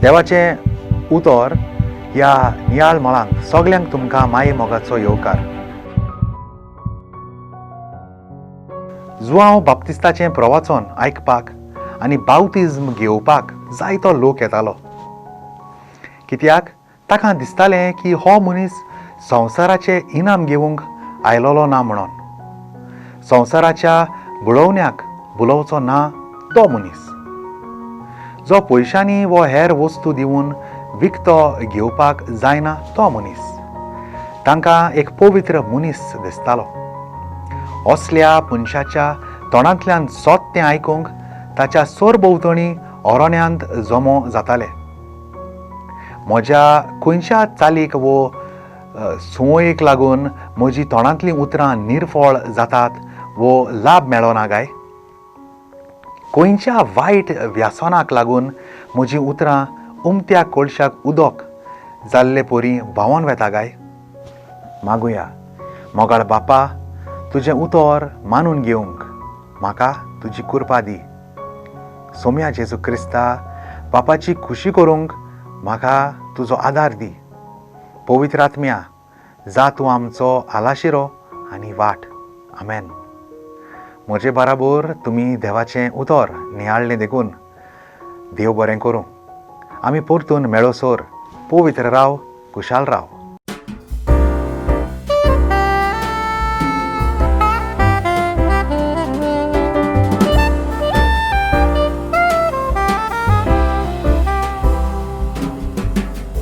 देवाचें उतर ह्या नियाळ मळांत सगल्यांक तुमकां माये मोगाचो येवकार. जुआंव बाप्तिस्ताचें प्रवचन आयकपाक आनी बावतिज्म घेवपाक जायतो लोक येतालो, कित्याक ताका दिसतालें की हो मनीस संवसाराचें इनाम घेवंक आयलोलो ना म्हणून. संवसाराच्या बुळवण्याक बुलोवचो ना तो मनीस, जो पयशांनी वो हेर वस्तू दिवन विकतो घेवपाक जायना तो मनीस. तांकां एक पवित्र मनीस दिसतालो. असल्या मनशाच्या तोंडांतल्यान सोत तें आयकूंक ताच्या सरभोंवतणी ओरोण्यांत जमो जाताले. म्हज्या खंयच्या चालीक वो सुवाळेक लागून म्हजी तोंडांतलीं उतरां निर्फळ जातात वो लाभ मेळना काय? खंयच्या वायट व्यासनाक लागून म्हजीं उतरां उमत्या कोळशाक उदक जाल्ले परी व्हांवून वेता काय? मागुया. मोगाळ बापा, तुजें उतर मानून घेवंक म्हाका तुजी कृपा दी. सोम्या जेजू क्रिस्ता, बापाची खुशी करूंक म्हाका तुजो आदार दी. पवित्र आत्म्या, जा तूं आमचो आलाशिरो आनी वाट. आमेन. म्हजे बराबर तुमी देवाचें उतर नियाळ्ळें देखून देव बरें करूं. आमी परतून मेळोसोर पवित्र राव, खुशाल राव.